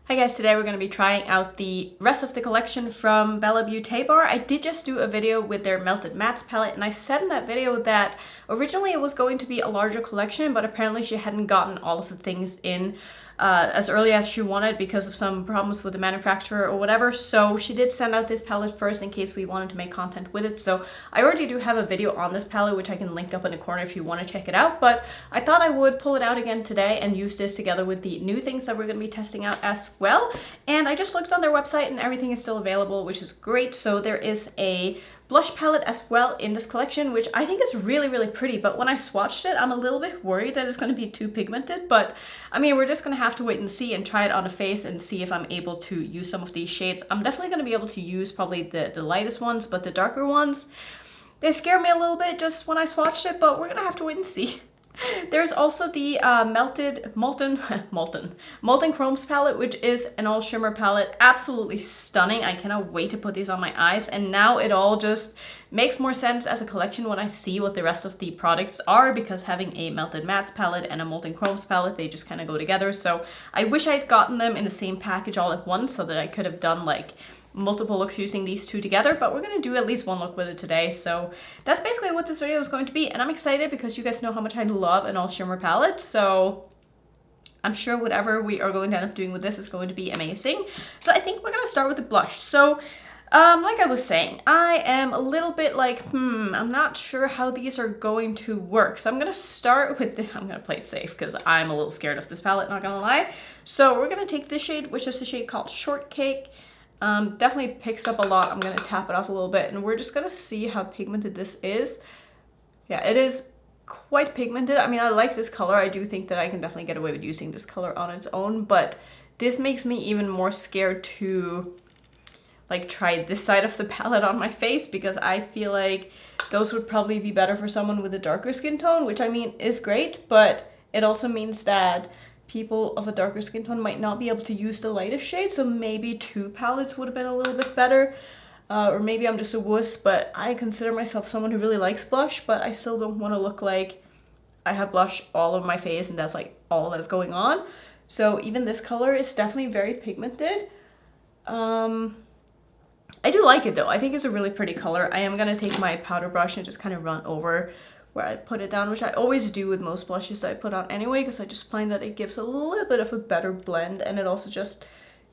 Hi guys, today we're going to be trying out the rest of the collection from Bella Beauté Bar. I did just do a video with their Melted Mattes palette, and I said in that video that originally it was going to be a larger collection, but apparently she hadn't gotten all of the things in as early as she wanted because of some problems with the manufacturer or whatever. So she did send out this palette first in case we wanted to make content with it. So I already do have a video on this palette, which I can link up in the corner if you want to check it out. But I thought I would pull it out again today and use this together with the new things that we're going to be testing out as well. And I just looked on their website and everything is still available, which is great. So there is a blush palette as well in this collection, which I think is really, really pretty. But when I swatched it, I'm a little bit worried that it's going to be too pigmented. But I mean, we're just going to have to wait and see and try it on the face and see if I'm able to use some of these shades. I'm definitely going to be able to use probably the lightest ones, but the darker ones, they scare me a little bit just when I swatched it, but we're going to have to wait and see. There's also the Molten Chromes palette, which is an all shimmer palette. Absolutely stunning. I cannot wait to put these on my eyes. And now it all just makes more sense as a collection when I see what the rest of the products are, because having a Melted Mattes palette and a Molten Chromes palette, they just kind of go together. So I wish I'd gotten them in the same package all at once so that I could have done like multiple looks using these two together, but we're going to do at least one look with it today. So that's basically what this video is going to be, and I'm excited because you guys know how much I love an all shimmer palette, so I'm sure whatever we are going to end up doing with this is going to be amazing. So I think we're going to start with the blush. So like I was saying, I am a little bit like, I'm not sure how these are going to work. So I'm going to start with I'm going to play it safe because I'm a little scared of this palette, not going to lie. So we're going to take this shade, which is a shade called Shortcake. Definitely picks up a lot. I'm going to tap it off a little bit and we're just going to see how pigmented this is. Yeah, it is quite pigmented. I mean, I like this color. I do think that I can definitely get away with using this color on its own, but this makes me even more scared to like try this side of the palette on my face, because I feel like those would probably be better for someone with a darker skin tone, which I mean is great, but it also means that people of a darker skin tone might not be able to use the lightest shade, so maybe two palettes would have been a little bit better. Or maybe I'm just a wuss, but I consider myself someone who really likes blush, but I still don't want to look like I have blush all over my face and that's like all that's going on. So even this color is definitely very pigmented. I do like it though. I think it's a really pretty color. I am going to take my powder brush and just kind of run over where I put it down, which I always do with most blushes that I put on anyway, because I just find that it gives a little bit of a better blend, and it also just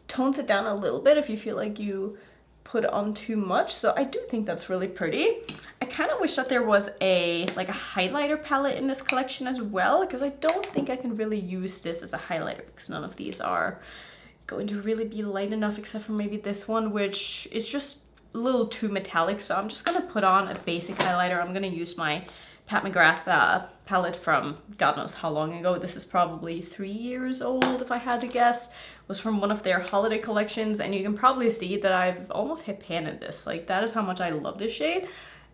tones it down a little bit if you feel like you put on too much. So I do think that's really pretty. I kind of wish that there was a highlighter palette in this collection as well, because I don't think I can really use this as a highlighter because none of these are going to really be light enough, except for maybe this one, which is just a little too metallic. So I'm just going to put on a basic highlighter. I'm going to use my Pat McGrath palette from God knows how long ago. This is probably 3 years old if I had to guess. It was from one of their holiday collections, and you can probably see that I've almost hit pan in this. Like, that is how much I love this shade.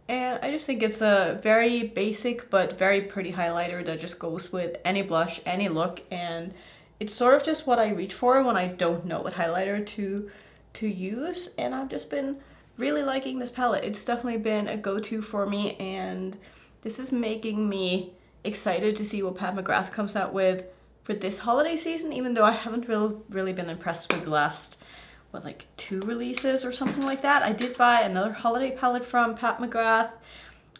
And I just think it's a very basic but very pretty highlighter that just goes with any blush, any look, and it's sort of just what I reach for when I don't know what highlighter to use. And I've just been really liking this palette. It's definitely been a go-to for me, and this is making me excited to see what Pat McGrath comes out with for this holiday season, even though I haven't really been impressed with the last, what, like 2 releases or something like that. I did buy another holiday palette from Pat McGrath,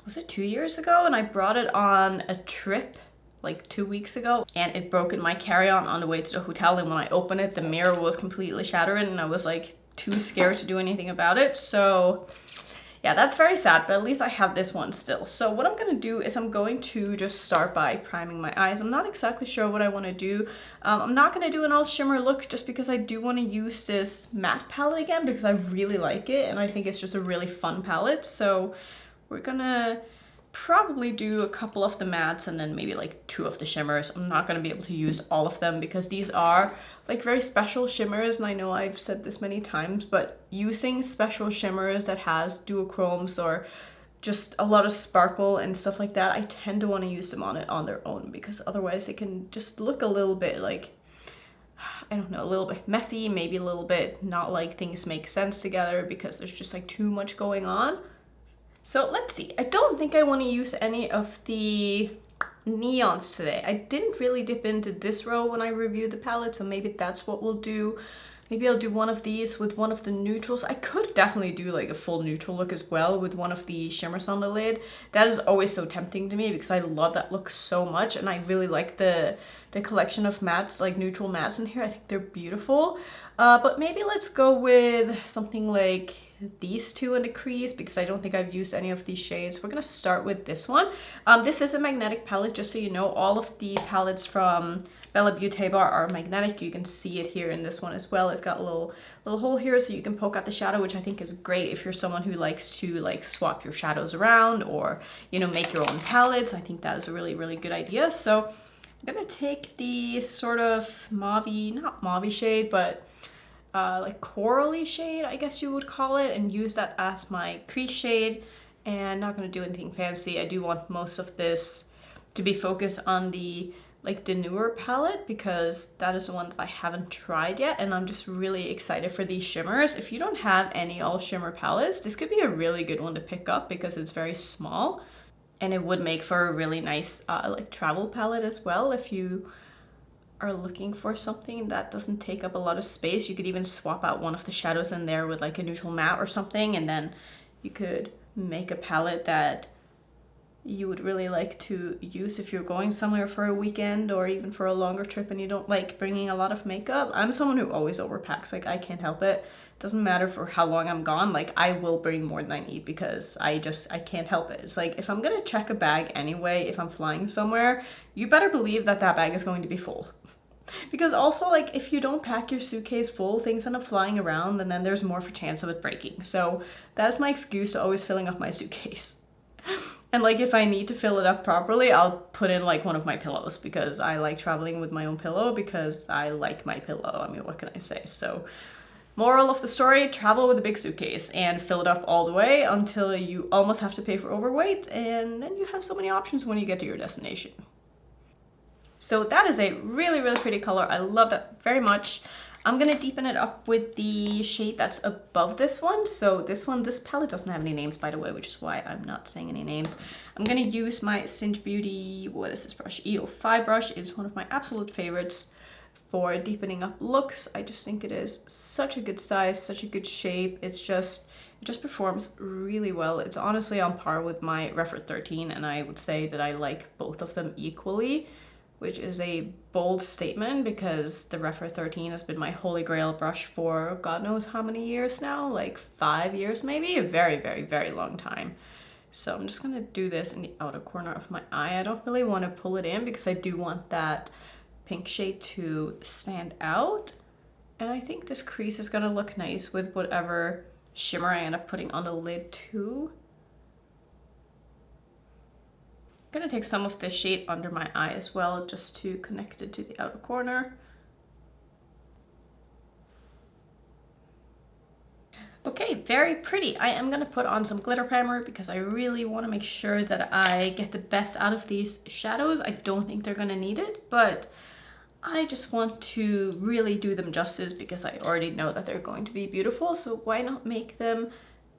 was it 2 years ago? And I brought it on a trip like 2 weeks ago, and it broke in my carry-on on the way to the hotel, and when I opened it, the mirror was completely shattered, and I was like too scared to do anything about it. So yeah, that's very sad, but at least I have this one still. So what I'm going to do is I'm going to just start by priming my eyes. I'm not exactly sure what I want to do. I'm not going to do an all shimmer look just because I do want to use this matte palette again, because I really like it and I think it's just a really fun palette. So we're going to probably do a couple of the mattes and then maybe like 2 of the shimmers. I'm not going to be able to use all of them because these are like very special shimmers, and I know I've said this many times, but using special shimmers that has duochromes or just a lot of sparkle and stuff like that, I tend to want to use them on their own, because otherwise they can just look a little bit like, I don't know, a little bit messy, maybe a little bit not like things make sense together because there's just like too much going on. So let's see. I don't think I want to use any of the neons today. I didn't really dip into this row when I reviewed the palette, so maybe that's what we'll do. Maybe I'll do one of these with one of the neutrals. I could definitely do like a full neutral look as well with one of the shimmers on the lid. That is always so tempting to me because I love that look so much, and I really like the collection of mattes, like neutral mattes in here. I think they're beautiful. But maybe let's go with something like these two in the crease because I don't think I've used any of these shades. We're gonna start with this one. This is a magnetic palette, just so you know. All of the palettes from Bella Beauté Bar are magnetic. You can see it here in this one as well. It's got a little hole here so you can poke out the shadow, which I think is great if you're someone who likes to like swap your shadows around or, you know, make your own palettes. I think that is a really, really good idea. So I'm gonna take the sort of mauvey, not mauvey shade, but like corally shade, I guess you would call it, and use that as my crease shade. And not gonna do anything fancy. I do want most of this to be focused on the newer palette because that is the one that I haven't tried yet, and I'm just really excited for these shimmers. If you don't have any all shimmer palettes, this could be a really good one to pick up because it's very small, and it would make for a really nice like travel palette as well. If you are looking for something that doesn't take up a lot of space, you could even swap out one of the shadows in there with like a neutral matte or something, and then you could make a palette that you would really like to use if you're going somewhere for a weekend or even for a longer trip and you don't like bringing a lot of makeup. I'm someone who always overpacks. Like, I can't help it. Doesn't matter for how long I'm gone. Like, I will bring more than I need because I can't help it. It's like, if I'm gonna check a bag anyway, if I'm flying somewhere, you better believe that that bag is going to be full. Because also, like, if you don't pack your suitcase full, things end up flying around and then there's more of a chance of it breaking. So that is my excuse to always filling up my suitcase. And like, if I need to fill it up properly, I'll put in like one of my pillows because I like traveling with my own pillow because I like my pillow. I mean, what can I say? So moral of the story, travel with a big suitcase and fill it up all the way until you almost have to pay for overweight, and then you have so many options when you get to your destination. So that is a really, really pretty color. I love that very much. I'm gonna deepen it up with the shade that's above this one. So this palette doesn't have any names, by the way, which is why I'm not saying any names. I'm gonna use my Cinch Beauty, what is this brush? EO5 brush. Is one of my absolute favorites for deepening up looks. I just think it is such a good size, such a good shape. It just performs really well. It's honestly on par with my Rephr 13, and I would say that I like both of them equally, which is a bold statement because the Rephr 13 has been my holy grail brush for God knows how many years now, like 5 years maybe, a very, very, very long time. So I'm just gonna do this in the outer corner of my eye. I don't really want to pull it in because I do want that pink shade to stand out. And I think this crease is gonna look nice with whatever shimmer I end up putting on the lid too. I'm gonna take some of the shade under my eye as well, just to connect it to the outer corner. Okay, very pretty. I am gonna put on some glitter primer because I really want to make sure that I get the best out of these shadows. I don't think they're gonna need it, but I just want to really do them justice because I already know that they're going to be beautiful. So why not make them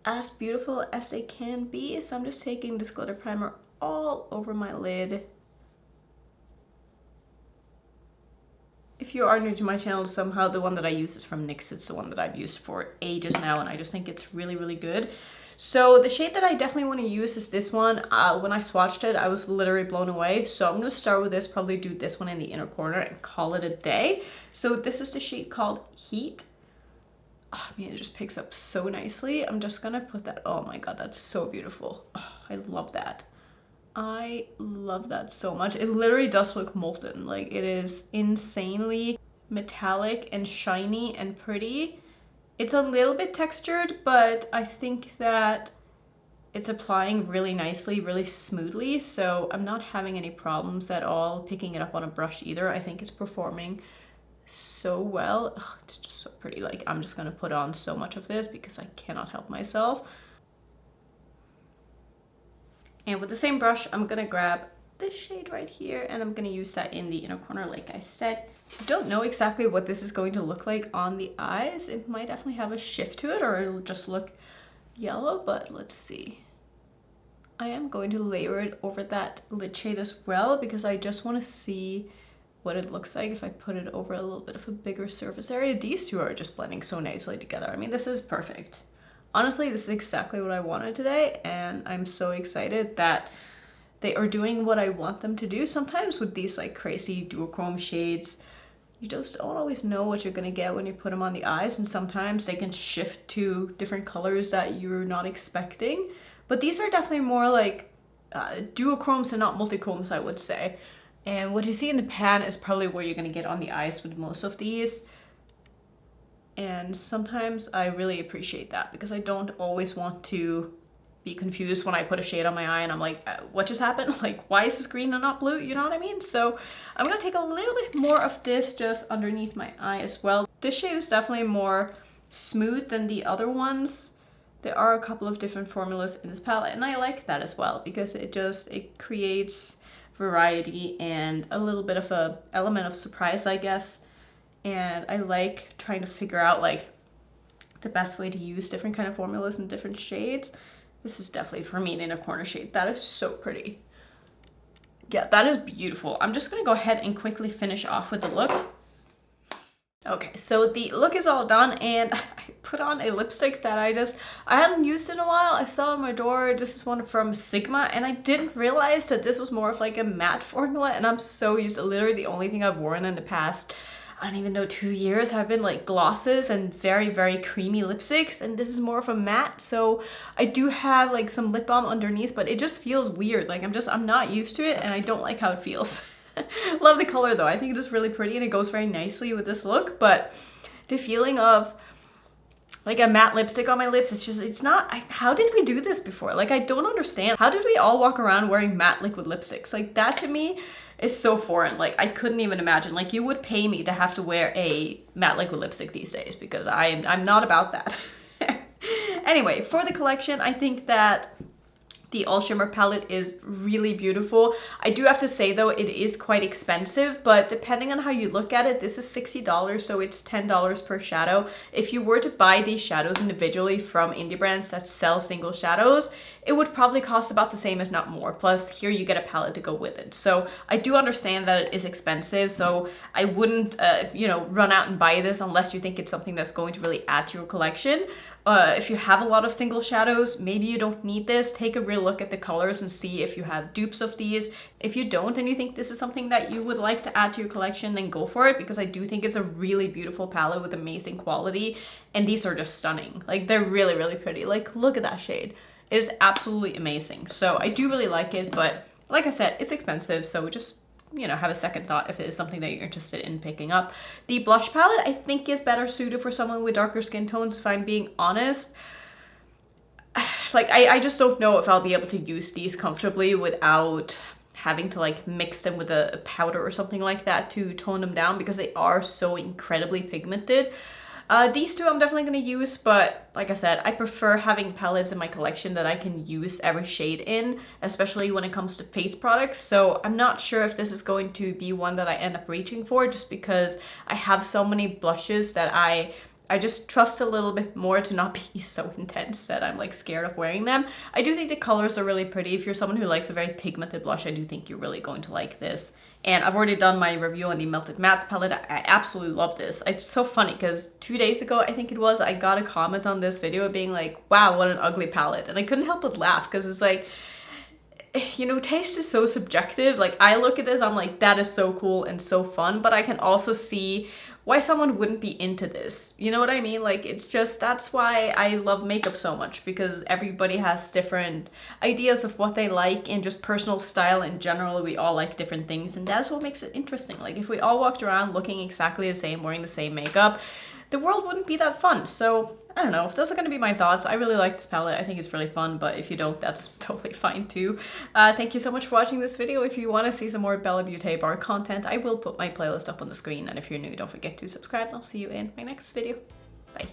as beautiful as they can be? So I'm just taking this glitter primer all over my lid. If you are new to my channel somehow, the one that I use is from NYX. It's the one that I've used for ages now, and I just think it's really, really good. So the shade that I definitely want to use is this one. When I swatched it, I was literally blown away. So I'm going to start with this, probably do this one in the inner corner and call it a day. So this is the shade called Heat. Oh, I mean, it just picks up so nicely. I'm just going to put that. Oh my God, that's so beautiful. Oh, I love that. I love that so much. It literally does look molten. Like, it is insanely metallic and shiny and pretty. It's a little bit textured, but I think that it's applying really nicely, really smoothly. So I'm not having any problems at all picking it up on a brush either. I think it's performing so well. Ugh, it's just so pretty. Like, I'm just gonna put on so much of this because I cannot help myself. And with the same brush, I'm gonna grab this shade right here and I'm gonna use that in the inner corner like I said. I don't know exactly what this is going to look like on the eyes. It might definitely have a shift to it or it'll just look yellow, but let's see. I am going to layer it over that lid shade as well because I just want to see what it looks like if I put it over a little bit of a bigger surface area. These two are just blending so nicely together. I mean, this is perfect. Honestly, this is exactly what I wanted today, and I'm so excited that they are doing what I want them to do. Sometimes with these like crazy duochrome shades, you just don't always know what you're gonna get when you put them on the eyes, and sometimes they can shift to different colors that you're not expecting. But these are definitely more like duochromes and not multichromes, I would say. And what you see in the pan is probably where you're gonna get on the eyes with most of these. And sometimes I really appreciate that because I don't always want to be confused when I put a shade on my eye and I'm like, what just happened? Like, why is this green and not blue? You know what I mean? So I'm gonna take a little bit more of this just underneath my eye as well. This shade is definitely more smooth than the other ones. There are a couple of different formulas in this palette, and I like that as well because it creates variety and a little bit of a element of surprise, I guess. And I like trying to figure out like the best way to use different kind of formulas and different shades. This is definitely for me in a corner shade. That is so pretty. Yeah, that is beautiful. I'm just gonna go ahead and quickly finish off with the look. Okay, so the look is all done, and I put on a lipstick that I hadn't used in a while. I saw it on my door. This is one from Sigma, and I didn't realize that this was more of like a matte formula, and I'm so used to literally the only thing I've worn in the past, I don't even know, 2 years have been like glosses and very, very creamy lipsticks, and this is more of a matte. So I do have like some lip balm underneath, but it just feels weird. Like I'm not used to it, and I don't like how it feels. Love the color though. I think it is really pretty and it goes very nicely with this look, but the feeling of like a matte lipstick on my lips, it's not, how did we do this before? Like, I don't understand. How did we all walk around wearing matte liquid lipsticks? Like, that to me is so foreign. Like, I couldn't even imagine. Like, you would pay me to have to wear a matte liquid lipstick these days because I'm not about that. Anyway, for the collection, I think that the All Shimmer palette is really beautiful. I do have to say though, it is quite expensive, but depending on how you look at it, this is $60, so it's $10 per shadow. If you were to buy these shadows individually from indie brands that sell single shadows, it would probably cost about the same, if not more. Plus, here you get a palette to go with it. So I do understand that it is expensive, so I wouldn't, you know, run out and buy this unless you think it's something that's going to really add to your collection. If you have a lot of single shadows, maybe you don't need this. Take a real look at the colors and see if you have dupes of these. If you don't and you think this is something that you would like to add to your collection, then go for it, because I do think it's a really beautiful palette with amazing quality, and these are just stunning. Like, they're really, really pretty. Like, look at that shade. It is absolutely amazing. So I do really like it, but like I said, it's expensive, so just, you know, have a second thought if it is something that you're interested in picking up. The blush palette I think is better suited for someone with darker skin tones, if I'm being honest. Like, I just don't know if I'll be able to use these comfortably without having to like mix them with a powder or something like that to tone them down, because they are so incredibly pigmented. These two I'm definitely going to use, but like I said, I prefer having palettes in my collection that I can use every shade in, especially when it comes to face products. So I'm not sure if this is going to be one that I end up reaching for, just because I have so many blushes that I just trust a little bit more to not be so intense that I'm like scared of wearing them. I do think the colors are really pretty. If you're someone who likes a very pigmented blush, I do think you're really going to like this. And I've already done my review on the Melted Mattes palette. I absolutely love this. It's so funny because 2 days ago, I think it was, I got a comment on this video being like, wow, what an ugly palette. And I couldn't help but laugh because it's like, you know, taste is so subjective. Like, I look at this, I'm like, that is so cool and so fun, but I can also see why someone wouldn't be into this. You know what I mean? Like, it's just, that's why I love makeup so much, because everybody has different ideas of what they like, and just personal style in general. We all like different things, and that's what makes it interesting. Like, if we all walked around looking exactly the same, wearing the same makeup, the world wouldn't be that fun. So I don't know, those are going to be my thoughts. I really like this palette. I think it's really fun, but if you don't, that's totally fine too. Thank you so much for watching this video. If you want to see some more Bella Beauté bar content, I will put my playlist up on the screen. And if you're new, don't forget to subscribe, and I'll see you in my next video. Bye.